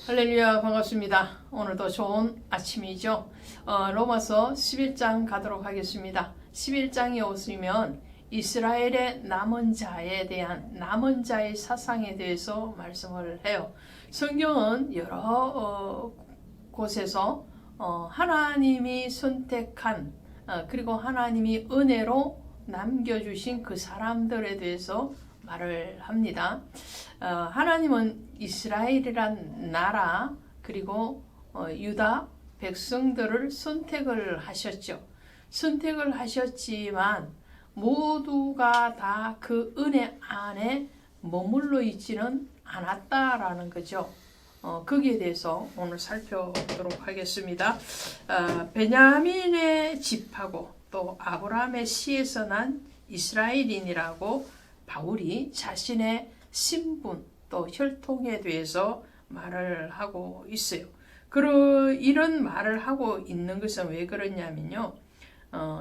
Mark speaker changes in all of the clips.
Speaker 1: 할렐루야, 반갑습니다. 오늘도 좋은 아침이죠. 로마서 11장 가도록 하겠습니다. 11장에 오시면 이스라엘의 남은 자에 대한 남은 자의 사상에 대해서 말씀을 해요. 성경은 여러 곳에서 하나님이 선택한 그리고 하나님이 은혜로 남겨주신 그 사람들에 대해서 말을 합니다. 하나님은 이스라엘이란 나라 그리고 유다 백성들을 선택을 하셨죠. 선택을 하셨지만 모두가 다 그 은혜 안에 머물러 있지는 않았다라는 거죠. 거기에 대해서 오늘 살펴보도록 하겠습니다. 베냐민의 집하고 또 아브라함의 씨에서 난 이스라엘인이라고 바울이 자신의 신분 또 혈통에 대해서 말을 하고 있어요. 이런 말을 하고 있는 것은 왜 그러냐면요.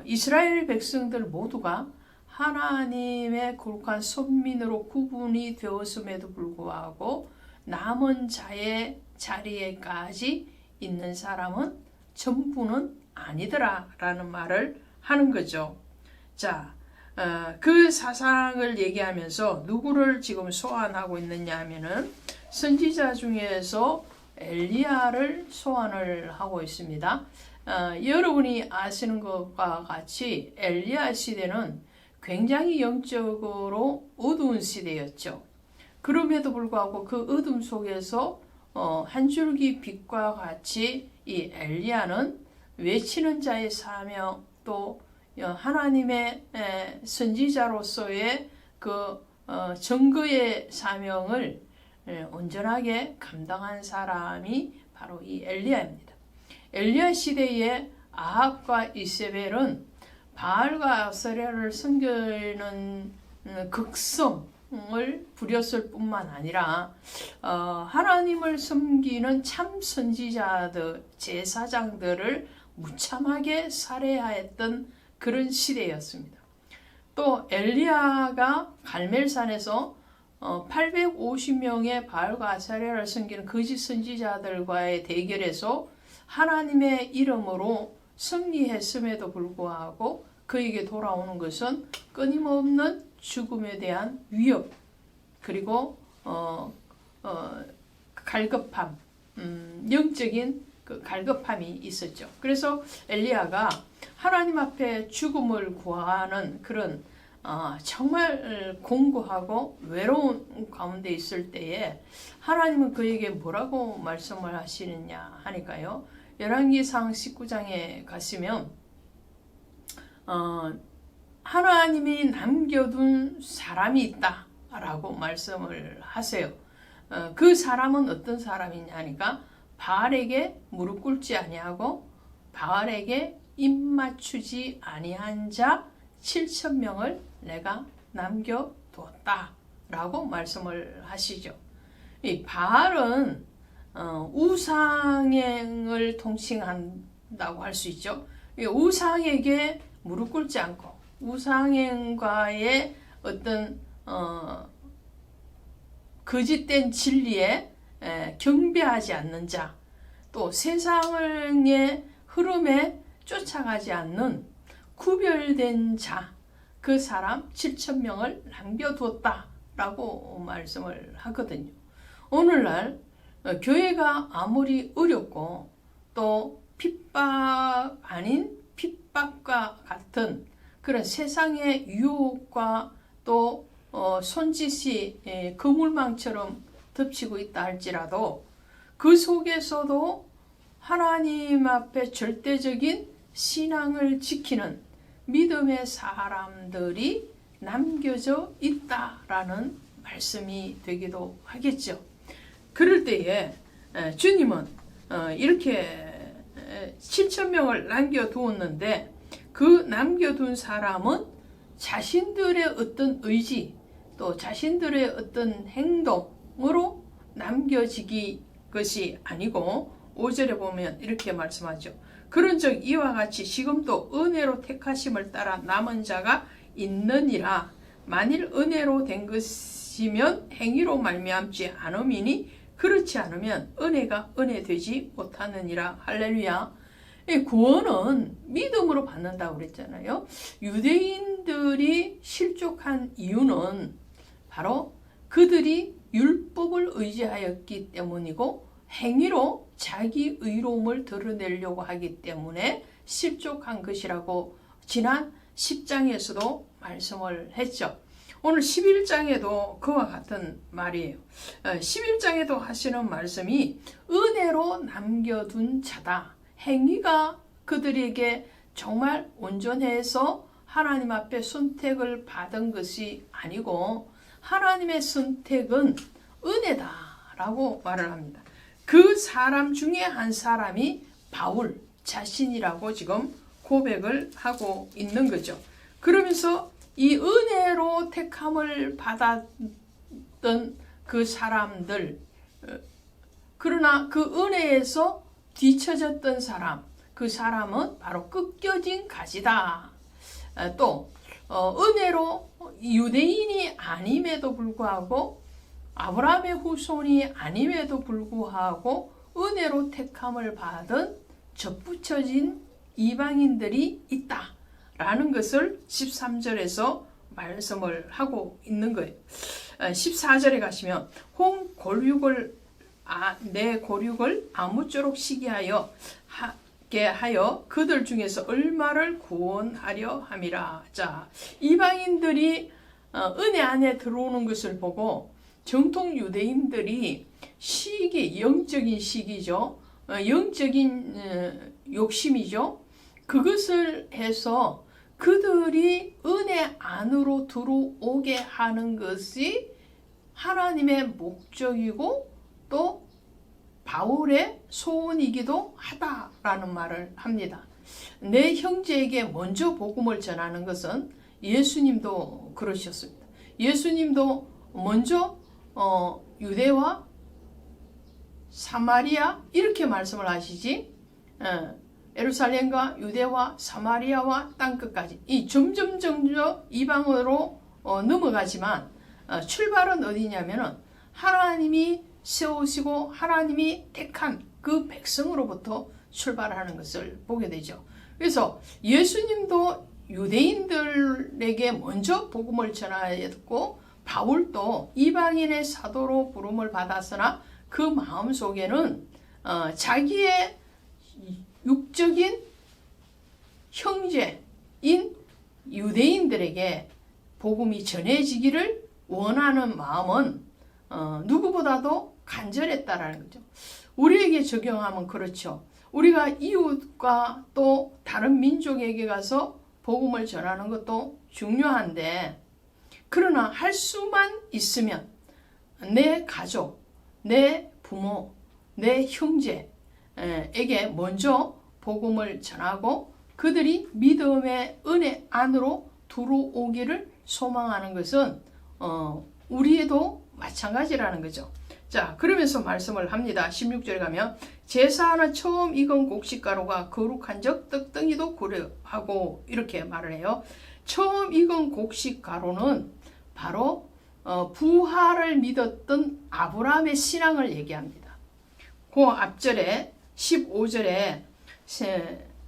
Speaker 1: 이스라엘 백성들 모두가 하나님의 거룩한 선민으로 구분이 되었음에도 불구하고 남은 자의 자리에까지 있는 사람은 전부는 아니더라라는 말을 하는 거죠. 자, 그 사상을 얘기하면서 누구를 지금 소환하고 있느냐 하면은 선지자 중에서 엘리야를 소환을 하고 있습니다. 여러분이 아시는 것과 같이 엘리야 시대는 굉장히 영적으로 어두운 시대였죠. 그럼에도 불구하고 그 어둠 속에서 한 줄기 빛과 같이 이 엘리야는 외치는 자의 사명 또 하나님의 선지자로서의 그 증거의 사명을 온전하게 감당한 사람이 바로 이 엘리야입니다. 엘리야 시대의 아합과 이세벨은 바알과 아세라를 섬기는 극성을 부렸을 뿐만 아니라 하나님을 섬기는 참 선지자들, 제사장들을 무참하게 살해하였던 그런 시대였습니다. 또 엘리야가 갈멜산에서 850명의 바알과 아세라를 섬기는 거짓 선지자들과의 대결에서 하나님의 이름으로 승리했음에도 불구하고 그에게 돌아오는 것은 끊임없는 죽음에 대한 위협 그리고 갈급함, 영적인 그 갈급함이 있었죠. 그래서 엘리야가 하나님 앞에 죽음을 구하는 그런 정말 공고하고 외로운 가운데 있을 때에 하나님은 그에게 뭐라고 말씀을 하시느냐 하니까요. 열왕기상 19장에 가시면 하나님이 남겨둔 사람이 있다라고 말씀을 하세요. 그 사람은 어떤 사람이냐 하니까 바알에게 무릎 꿇지 아니하고 바알에게 입 맞추지 아니한 자 7,000명을 내가 남겨두었다 라고 말씀을 하시죠. 이 바알은 우상행을 통칭한다고 할 수 있죠. 우상에게 무릎 꿇지 않고 우상행과의 어떤 거짓된 진리에 경배하지 않는 자, 또 세상의 흐름에 쫓아가지 않는 구별된 자, 그 사람 7,000명을 남겨두었다라고 말씀을 하거든요. 오늘날 교회가 아무리 어렵고 또 핍박 아닌 핍박과 같은 그런 세상의 유혹과 또 손짓이 그물망처럼 덮치고 있다 할지라도 그 속에서도 하나님 앞에 절대적인 신앙을 지키는 믿음의 사람들이 남겨져 있다라는 말씀이 되기도 하겠죠. 그럴 때에 주님은 이렇게 7,000명을 남겨두었는데 그 남겨둔 사람은 자신들의 어떤 의지 또 자신들의 어떤 행동으로 남겨지기 것이 아니고 5절에 보면 이렇게 말씀하죠. 그런즉 이와 같이 지금도 은혜로 택하심을 따라 남은 자가 있느니라. 만일 은혜로 된 것이면 행위로 말미암지 않음이니 그렇지 않으면 은혜가 은혜 되지 못하느니라. 할렐루야. 이 구원은 믿음으로 받는다고 그랬잖아요. 유대인들이 실족한 이유는 바로 그들이 율법을 의지하였기 때문이고 행위로 자기 의로움을 드러내려고 하기 때문에 실족한 것이라고 지난 10장에서도 말씀을 했죠. 오늘 11장에도 그와 같은 말이에요. 11장에도 하시는 말씀이 은혜로 남겨둔 자다. 행위가 그들에게 정말 온전해서 하나님 앞에 선택을 받은 것이 아니고 하나님의 선택은 은혜다라고 말을 합니다. 그 사람 중에 한 사람이 바울 자신이라고 지금 고백을 하고 있는 거죠. 그러면서 이 은혜로 택함을 받았던 그 사람들, 그러나 그 은혜에서 뒤처졌던 사람, 그 사람은 바로 꺾여진 가지다. 또 은혜로 유대인이 아님에도 불구하고 아브라함의 후손이 아님에도 불구하고 은혜로 택함을 받은 접붙여진 이방인들이 있다라는 것을 13절에서 말씀을 하고 있는 거예요. 14절에 가시면 내 골육을 아무쪼록 시기하여 하여 그들 중에서 얼마를 구원하려 함이라. 자, 이방인들이 은혜 안에 들어오는 것을 보고 정통 유대인들이 영적인 시기죠. 영적인 욕심이죠. 그것을 해서 그들이 은혜 안으로 들어오게 하는 것이 하나님의 목적이고 또 바울의 소원이기도 하다라는 말을 합니다. 내 형제에게 먼저 복음을 전하는 것은 예수님도 그러셨습니다. 예수님도 먼저 유대와 사마리아 이렇게 말씀을 하시지, 예루살렘과 유대와 사마리아와 땅끝까지 이 점점 이방으로 넘어가지만 출발은 어디냐면은 하나님이 세우시고 하나님이 택한 그 백성으로부터 출발하는 것을 보게 되죠. 그래서 예수님도 유대인들에게 먼저 복음을 전하였고 바울도 이방인의 사도로 부름을 받았으나 그 마음속에는 자기의 육적인 형제인 유대인들에게 복음이 전해지기를 원하는 마음은 누구보다도 간절했다라는 거죠. 우리에게 적용하면 그렇죠. 우리가 이웃과 또 다른 민족에게 가서 복음을 전하는 것도 중요한데, 그러나 할 수만 있으면 내 가족, 내 부모, 내 형제에게 먼저 복음을 전하고 그들이 믿음의 은혜 안으로 들어오기를 소망하는 것은 우리에도 마찬가지라는 거죠. 자, 그러면서 말씀을 합니다. 16절에 가면 제사하는 처음 익은 곡식가루가 거룩한 적 떡덩이도 그러하고 이렇게 말을 해요. 처음 익은 곡식가루는 바로 부활을 믿었던 아브라함의 신앙을 얘기합니다. 그 앞절에 15절에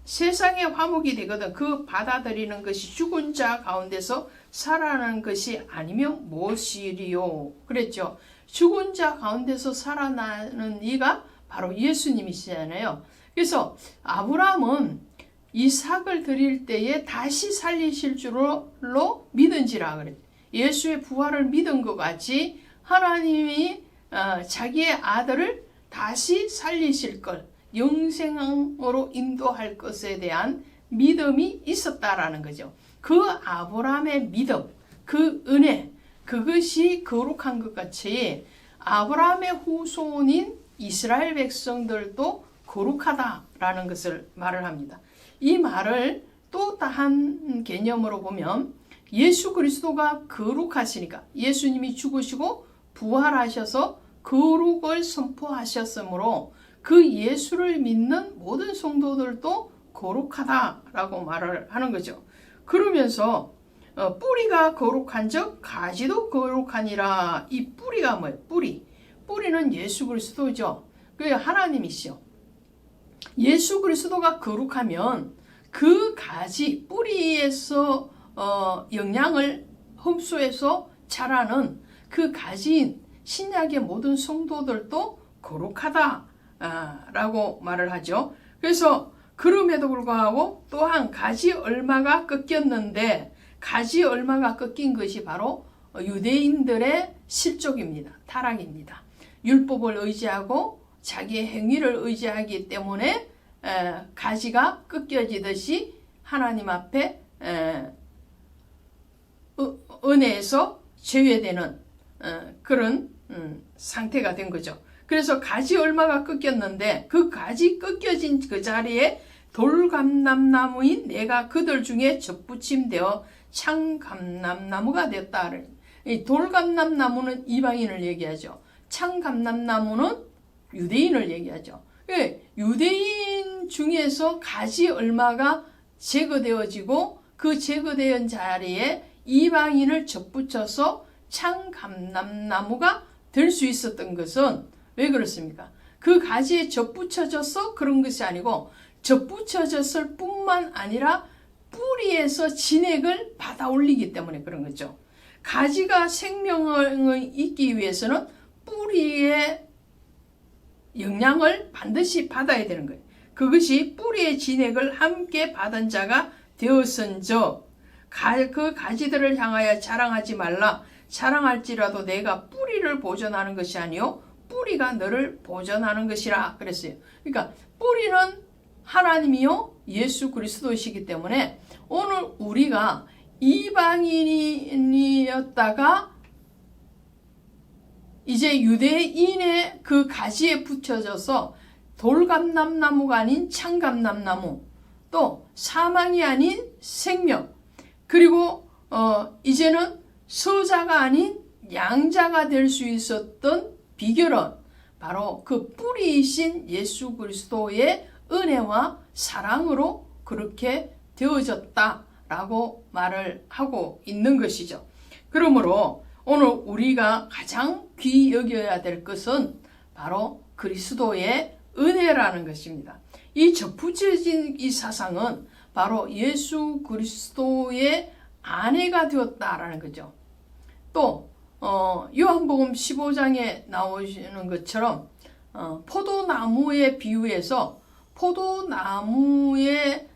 Speaker 1: 세상의 화목이 되거든 그 받아들이는 것이 죽은 자 가운데서 살아나는 것이 아니면 무엇이리요 그랬죠. 죽은 자 가운데서 살아나는 이가 바로 예수님이시잖아요. 그래서 아브라함은 이삭을 드릴 때에 다시 살리실 줄로 믿은지라 그랬죠. 예수의 부활을 믿은 것 같이 하나님이 자기의 아들을 다시 살리실 것, 영생으로 인도할 것에 대한 믿음이 있었다라는 거죠. 그 아브라함의 믿음, 그 은혜, 그것이 거룩한 것 같이 아브라함의 후손인 이스라엘 백성들도 거룩하다라는 것을 말을 합니다. 이 말을 또 다른 개념으로 보면 예수 그리스도가 거룩하시니까 예수님이 죽으시고 부활하셔서 거룩을 선포하셨으므로 그 예수를 믿는 모든 성도들도 거룩하다라고 말을 하는 거죠. 그러면서 뿌리가 거룩한 적 가지도 거룩하니라. 이 뿌리가 뭐예요? 뿌리는 예수 그리스도죠. 그 하나님이시죠. 예수 그리스도가 거룩하면 그 가지 뿌리에서 영양을 흡수해서 자라는 그 가지인 신약의 모든 성도들도 거룩하다라고 말을 하죠. 그래서 그럼에도 불구하고 또한 가지 얼마가 꺾였는데, 가지 얼마가 꺾인 것이 바로 유대인들의 실족입니다. 타락입니다. 율법을 의지하고 자기의 행위를 의지하기 때문에 가지가 꺾여지듯이 하나님 앞에 은혜에서 제외되는 그런 상태가 된 거죠. 그래서 가지 얼마가 꺾였는데 그 가지 꺾여진 그 자리에 돌감람나무인 내가 그들 중에 접붙임되어 창감람나무가 됐다. 이 돌감람나무는 이방인을 얘기하죠. 창감람나무는 유대인을 얘기하죠. 유대인 중에서 가지 얼마가 제거되어지고 그 제거된 자리에 이방인을 접붙여서 창감람나무가 될 수 있었던 것은 왜 그렇습니까? 그 가지에 접붙여져서 그런 것이 아니고 접붙여졌을 뿐만 아니라 뿌리에서 진액을 받아 올리기 때문에 그런 거죠. 가지가 생명을 잇기 위해서는 뿌리의 영양을 반드시 받아야 되는 거예요. 그것이 뿌리의 진액을 함께 받은 자가 되었은즉 그 가지들을 향하여 자랑하지 말라. 자랑할지라도 내가 뿌리를 보존하는 것이 아니요 뿌리가 너를 보존하는 것이라 그랬어요. 그러니까 뿌리는 하나님이요 예수 그리스도이시기 때문에 오늘 우리가 이방인이었다가 이제 유대인의 그 가지에 붙여져서 돌감람나무가 아닌 창감람나무, 또 사망이 아닌 생명, 그리고 이제는 서자가 아닌 양자가 될 수 있었던 비결은 바로 그 뿌리이신 예수 그리스도의 은혜와 사랑으로 그렇게 되어졌다라고 말을 하고 있는 것이죠. 그러므로 오늘 우리가 가장 귀히 여겨야 될 것은 바로 그리스도의 은혜라는 것입니다. 이 접붙여진 이 사상은 바로 예수 그리스도의 아내가 되었다라는 거죠. 또 요한복음 15장에 나오시는 것처럼 포도나무에 비유해서 포도나무에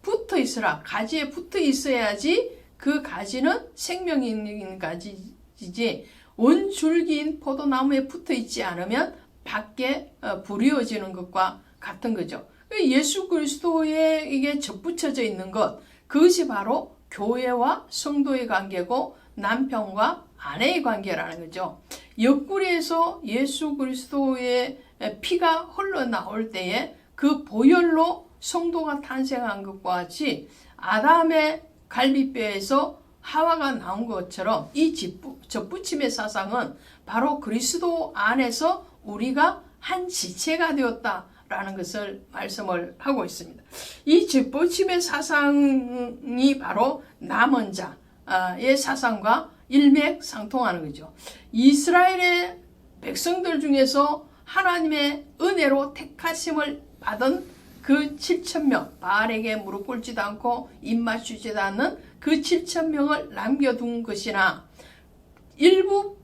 Speaker 1: 붙어 있으라, 가지에 붙어 있어야지 그 가지는 생명이 있는 가지이지 원줄기인 포도나무에 붙어 있지 않으면 밖에 부리어지는 것과 같은 거죠. 예수 그리스도에게 접붙여져 있는 것, 그것이 바로 교회와 성도의 관계고 남편과 아내의 관계라는 거죠. 옆구리에서 예수 그리스도의 피가 흘러나올 때에 그 보혈로 성도가 탄생한 것과 같이 아담의 갈비뼈에서 하와가 나온 것처럼 이 접붙임의 사상은 바로 그리스도 안에서 우리가 한 지체가 되었다라는 것을 말씀을 하고 있습니다. 이 접붙임의 사상이 바로 남은 자의 사상과 일맥상통하는 거죠. 이스라엘의 백성들 중에서 하나님의 은혜로 택하심을 받은 그 7,000명, 바알에게 무릎 꿇지도 않고 입 맞추지도 않는 그 7,000명을 남겨둔 것이나 일부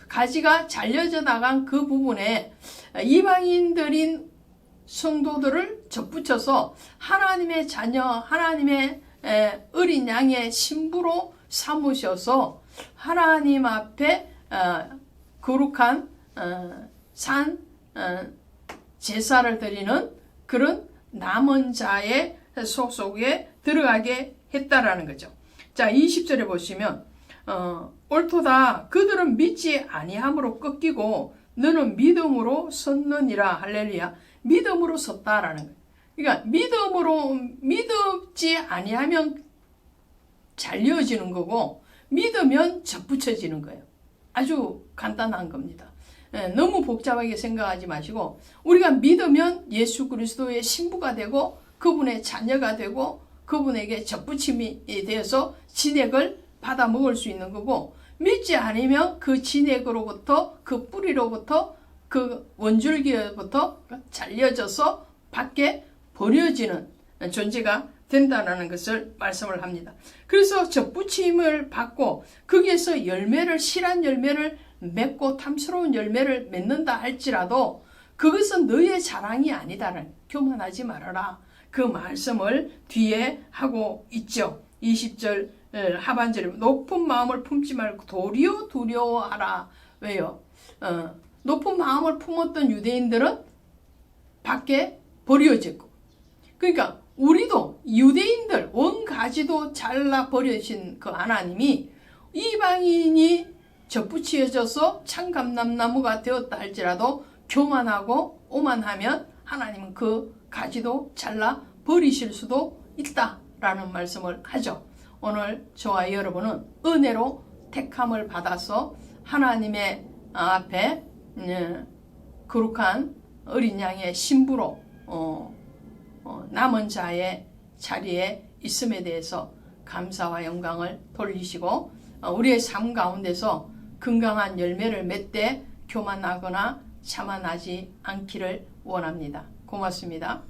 Speaker 1: 가지가 잘려져 나간 그 부분에 이방인들인 성도들을 접붙여서 하나님의 자녀, 하나님의 어린 양의 신부로 삼으셔서 하나님 앞에 거룩한 산 제사를 드리는 그런 남은 자의 소속에 들어가게 했다라는 거죠. 자, 20절에 보시면 옳도다 그들은 믿지 아니함으로 꺾이고 너는 믿음으로 섰느니라. 할렐루야. 믿음으로 섰다라는 거예요. 그러니까 믿지 아니하면 잘려지는 거고 믿으면 접붙여지는 거예요. 아주 간단한 겁니다. 너무 복잡하게 생각하지 마시고 우리가 믿으면 예수 그리스도의 신부가 되고 그분의 자녀가 되고 그분에게 접붙임이 되어서 진액을 받아 먹을 수 있는 거고 믿지 않으면 그 진액으로부터 그 뿌리로부터 그 원줄기로부터 잘려져서 밖에 버려지는 존재가 된다는 것을 말씀을 합니다. 그래서 접붙임을 받고 거기에서 열매를 실한 열매를 맺고 탐스러운 열매를 맺는다 할지라도 그것은 너의 자랑이 아니다는 교만하지 말아라. 그 말씀을 뒤에 하고 있죠. 20절 하반절에 높은 마음을 품지 말고 도리어 두려워하라. 왜요? 높은 마음을 품었던 유대인들은 밖에 버려졌고, 그러니까 우리도 유대인들 원가지도 잘라 버려진 그 하나님이 이방인이 접붙여져서 참감람나무가 되었다 할지라도 교만하고 오만하면 하나님은 그 가지도 잘라 버리실 수도 있다라는 말씀을 하죠. 오늘 저와 여러분은 은혜로 택함을 받아서 하나님의 앞에 거룩한 어린 양의 신부로 남은 자의 자리에 있음에 대해서 감사와 영광을 돌리시고 우리의 삶 가운데서 건강한 열매를 맺되 교만하거나 자만하지 않기를 원합니다. 고맙습니다.